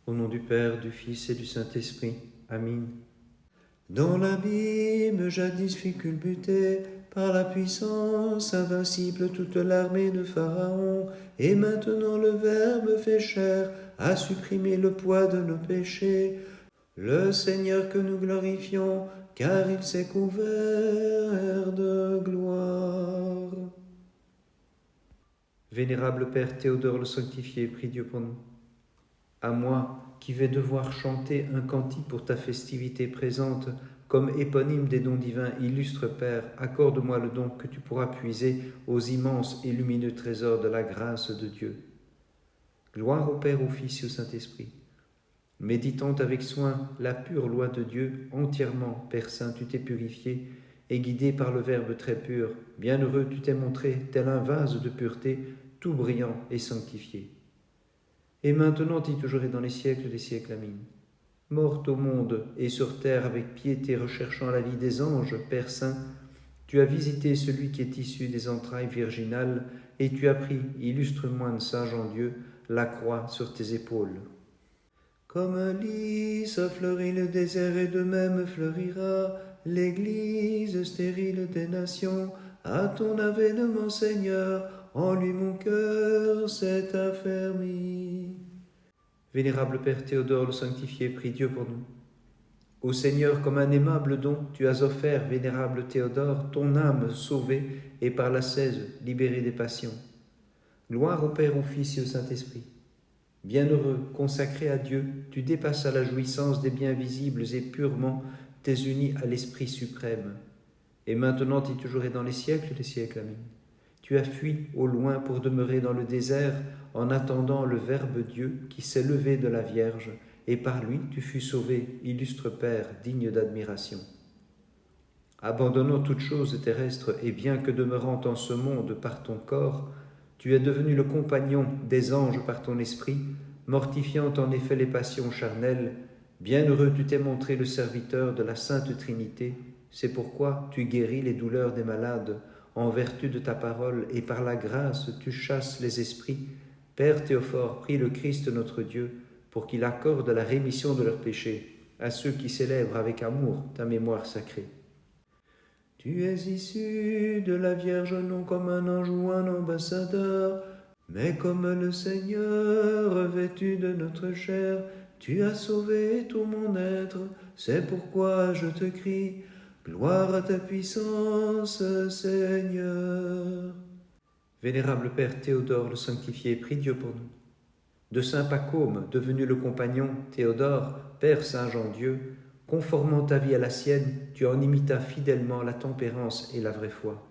Au nom du Père, du Fils et du Saint-Esprit. Amen. Dans l'abîme jadis fit culbuter par la puissance invincible toute l'armée de Pharaon, et maintenant le Verbe fait chair a supprimé le poids de nos péchés. Le Seigneur que nous glorifions, car il s'est couvert de gloire. Vénérable Père Théodore le Sanctifié, prie Dieu pour nous. À moi, qui vais devoir chanter un cantique pour ta festivité présente, comme éponyme des dons divins, illustre Père, accorde-moi le don que tu pourras puiser aux immenses et lumineux trésors de la grâce de Dieu. Gloire au Père, au Fils et au Saint-Esprit. Méditant avec soin la pure loi de Dieu, entièrement, Père Saint, tu t'es purifié, et guidé par le Verbe très pur, bienheureux tu t'es montré, tel un vase de pureté, tout brillant et sanctifié. Et maintenant et toujours et dans les siècles des siècles. Amen. Morte au monde et sur terre avec piété recherchant la vie des anges, Père Saint, tu as visité celui qui est issu des entrailles virginales et tu as pris, illustre moine sage en Dieu, la croix sur tes épaules. Comme un lys fleurit le désert et de même fleurira l'Église stérile des nations. À ton avènement, Seigneur, en lui mon cœur s'est affermi. Vénérable Père Théodore le Sanctifié, prie Dieu pour nous. Ô Seigneur, comme un aimable don, tu as offert, vénérable Théodore, ton âme sauvée et par l'ascèse libérée des passions. Gloire au Père, au Fils et au Saint-Esprit. Bienheureux, consacré à Dieu, tu dépasses à la jouissance des biens visibles et purement t'es uni à l'Esprit suprême. Et maintenant et toujours et dans les siècles des siècles. Amen. Tu as fui au loin pour demeurer dans le désert en attendant le Verbe Dieu qui s'est levé de la Vierge, et par lui tu fus sauvé, illustre Père, digne d'admiration. Abandonnant toutes choses terrestres et bien que demeurant en ce monde par ton corps, tu es devenu le compagnon des anges par ton esprit, mortifiant en effet les passions charnelles. Bienheureux tu t'es montré le serviteur de la Sainte Trinité, c'est pourquoi tu guéris les douleurs des malades, en vertu de ta parole, et par la grâce tu chasses les esprits. Père Théophore, prie le Christ notre Dieu, pour qu'il accorde la rémission de leurs péchés à ceux qui célèbrent avec amour ta mémoire sacrée. Tu es issu de la Vierge non comme un ange ou un ambassadeur, mais comme le Seigneur revêtu de notre chair. Tu as sauvé tout mon être, c'est pourquoi je te crie. Gloire à ta puissance, Seigneur. Vénérable Père Théodore le Sanctifié, prie Dieu pour nous. De saint Pacôme, devenu le compagnon, Théodore, Père sage en Dieu, conformant ta vie à la sienne, tu en imitas fidèlement la tempérance et la vraie foi.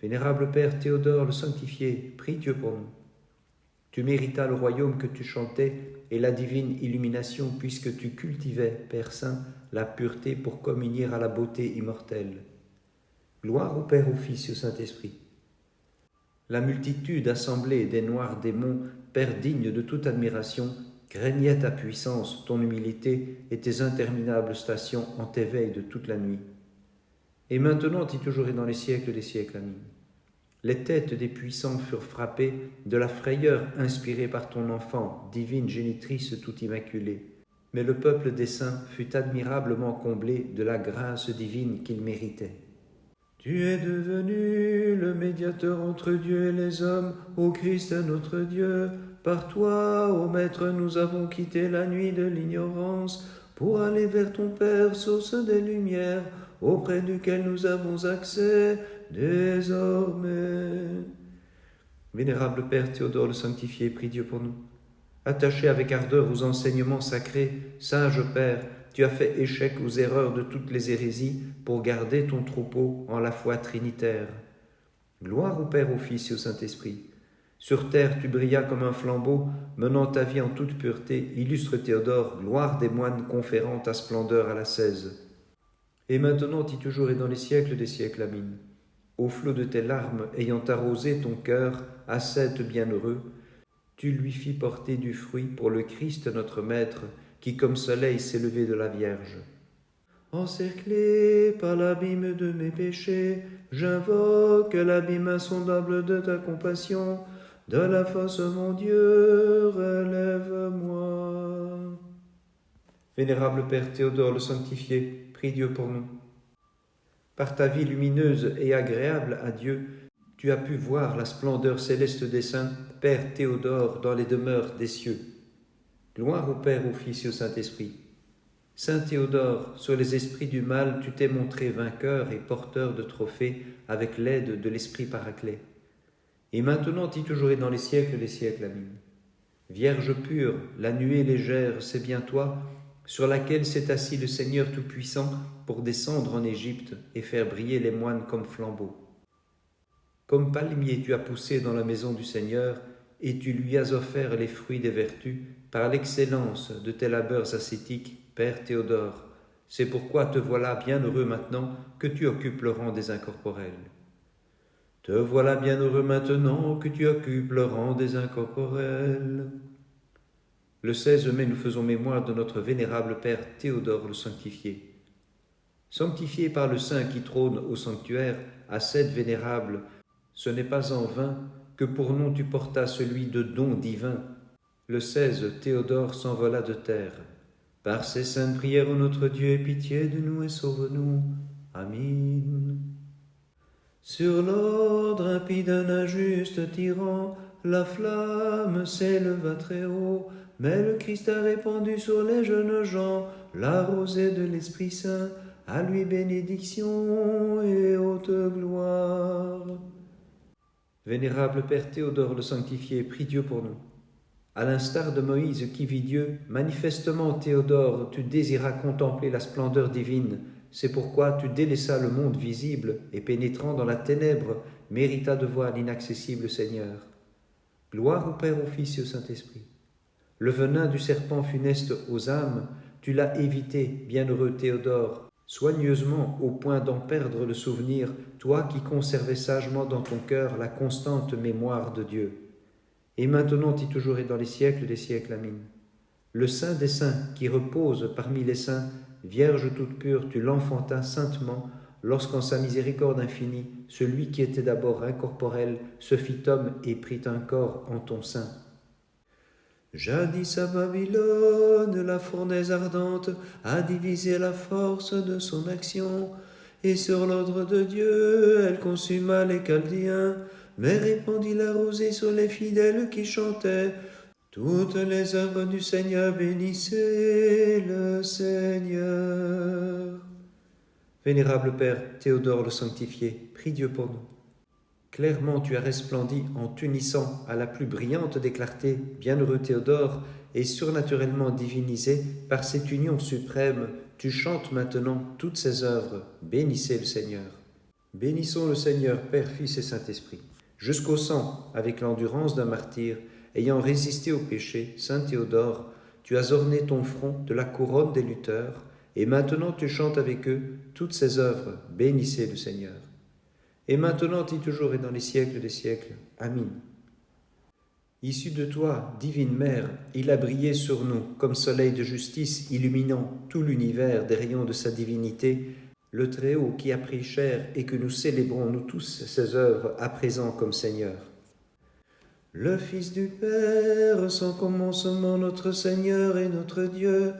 Vénérable Père Théodore le Sanctifié, prie Dieu pour nous. Tu méritas le royaume que tu chantais et la divine illumination puisque tu cultivais, Père Saint, la pureté pour communier à la beauté immortelle. Gloire au Père, au Fils et au Saint-Esprit. La multitude assemblée des noirs démons, Père digne de toute admiration, craignait ta puissance, ton humilité et tes interminables stations en tes veilles de toute la nuit. Et maintenant et toujours et dans les siècles des siècles. Amen. Les têtes des puissants furent frappées de la frayeur inspirée par ton enfant, divine génitrice tout immaculée. Mais le peuple des saints fut admirablement comblé de la grâce divine qu'il méritait. Tu es devenu le médiateur entre Dieu et les hommes, ô Christ notre Dieu. Par toi, ô Maître, nous avons quitté la nuit de l'ignorance pour aller vers ton Père, source des lumières, auprès duquel nous avons accès désormais. Vénérable Père Théodore le Sanctifié, prie Dieu pour nous. Attaché avec ardeur aux enseignements sacrés, sage Père, tu as fait échec aux erreurs de toutes les hérésies pour garder ton troupeau en la foi trinitaire. Gloire au Père, au Fils et au Saint-Esprit. Sur terre, tu brillas comme un flambeau, menant ta vie en toute pureté, illustre Théodore, gloire des moines conférant ta splendeur à l'ascèse. Et maintenant, et toujours et dans les siècles des siècles. Amen. Au flot de tes larmes, ayant arrosé ton cœur, ascète bienheureux, tu lui fis porter du fruit pour le Christ notre Maître, qui comme soleil s'est levé de la Vierge. Encerclé par l'abîme de mes péchés, j'invoque l'abîme insondable de ta compassion. De la fosse, mon Dieu, relève-moi. Vénérable Père Théodore le Sanctifié, prie Dieu pour nous. Par ta vie lumineuse et agréable à Dieu, tu as pu voir la splendeur céleste des saints, Père Théodore, dans les demeures des cieux. Gloire au Père, au Fils et au Saint-Esprit. Saint Théodore, sur les esprits du mal, tu t'es montré vainqueur et porteur de trophées avec l'aide de l'Esprit Paraclet. Et maintenant, y toujours et dans les siècles des siècles. Amen. Vierge pure, la nuée légère, c'est bien toi, sur laquelle s'est assis le Seigneur Tout-Puissant pour descendre en Égypte et faire briller les moines comme flambeaux. Comme palmier tu as poussé dans la maison du Seigneur, et tu lui as offert les fruits des vertus par l'excellence de tes labeurs ascétiques, Père Théodore. C'est pourquoi te voilà bien heureux maintenant que tu occupes le rang des incorporels. Te voilà bien heureux maintenant que tu occupes le rang des incorporels. Le 16 mai, nous faisons mémoire de notre vénérable Père Théodore le Sanctifié. Sanctifié par le Saint qui trône au sanctuaire, ascète vénérable, ce n'est pas en vain que pour nom tu portas celui de don divin. Le 16, Théodore s'envola de terre. Par ces saintes prières, ô notre Dieu, aie pitié de nous et sauve-nous. Amen. Sur l'ordre impie d'un injuste tyran, la flamme s'éleva très haut, mais le Christ a répandu sur les jeunes gens la rosée de l'Esprit Saint, à lui bénédiction et haute gloire. Vénérable Père Théodore le Sanctifié, prie Dieu pour nous. À l'instar de Moïse qui vit Dieu, manifestement, Théodore, tu désiras contempler la splendeur divine. C'est pourquoi tu délaissas le monde visible et pénétrant dans la ténèbre, mérita de voir l'inaccessible Seigneur. Gloire au Père, au Fils et au Saint-Esprit. Le venin du serpent funeste aux âmes, tu l'as évité, bienheureux Théodore, soigneusement au point d'en perdre le souvenir, toi qui conservais sagement dans ton cœur la constante mémoire de Dieu. Et maintenant y toujours et dans les siècles des siècles. Amen. Le Saint des saints qui repose parmi les saints, Vierge toute pure, tu l'enfantas saintement, lorsqu'en sa miséricorde infinie, celui qui était d'abord incorporel se fit homme et prit un corps en ton sein. Jadis à Babylone, la fournaise ardente a divisé la force de son action, et sur l'ordre de Dieu, elle consuma les Chaldéens, mais répandit la rosée sur les fidèles qui chantaient. Toutes les œuvres du Seigneur, bénissez le Seigneur. Vénérable Père Théodore le Sanctifié, prie Dieu pour nous. Clairement tu as resplendi en t'unissant à la plus brillante des clartés, bienheureux Théodore, et surnaturellement divinisé par cette union suprême, tu chantes maintenant toutes ces œuvres. Bénissez le Seigneur. Bénissons le Seigneur, Père, Fils et Saint-Esprit. Jusqu'au sang, avec l'endurance d'un martyr, ayant résisté au péché, Saint Théodore, tu as orné ton front de la couronne des lutteurs, et maintenant tu chantes avec eux toutes ces œuvres. Bénissez le Seigneur. Et maintenant et toujours et dans les siècles des siècles. Amen. Issu de toi, divine Mère, il a brillé sur nous comme soleil de justice, illuminant tout l'univers des rayons de sa divinité, le Très-Haut qui a pris chair et que nous célébrons, nous tous, ses œuvres à présent comme Seigneur. Le Fils du Père, sans commencement, notre Seigneur et notre Dieu,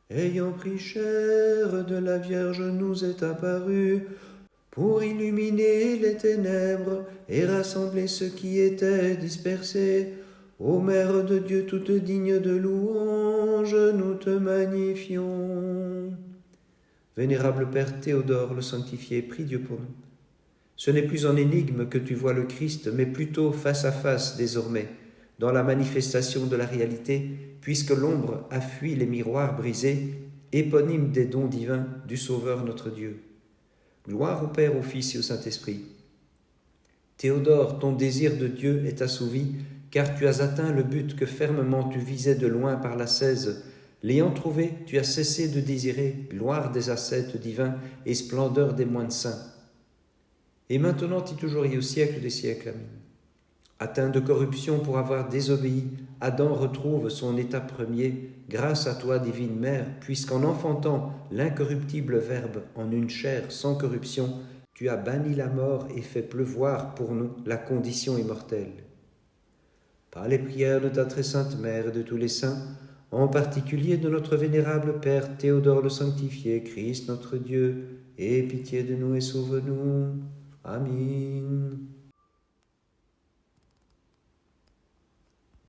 ayant pris chair de la Vierge, nous est apparu, pour illuminer les ténèbres et rassembler ceux qui étaient dispersés. Ô Mère de Dieu, toute digne de louange, nous te magnifions. Vénérable Père Théodore le Sanctifié, prie Dieu pour nous. Ce n'est plus en énigme que tu vois le Christ, mais plutôt face à face désormais, dans la manifestation de la réalité, puisque l'ombre a fui les miroirs brisés, éponyme des dons divins du Sauveur notre Dieu. Gloire au Père, au Fils et au Saint-Esprit. Théodore, ton désir de Dieu est assouvi, car tu as atteint le but que fermement tu visais de loin par l'ascèse. L'ayant trouvé, tu as cessé de désirer gloire des ascètes divins et splendeur des moines saints. Et maintenant y toujours et au siècle des siècles. Amen. Atteint de corruption pour avoir désobéi, Adam retrouve son état premier, grâce à toi, divine Mère, puisqu'en enfantant l'incorruptible Verbe en une chair sans corruption, tu as banni la mort et fait pleuvoir pour nous la condition immortelle. Par les prières de ta très sainte Mère et de tous les saints, en particulier de notre vénérable Père Théodore le Sanctifié, Christ notre Dieu, aie pitié de nous et sauve-nous. Amen.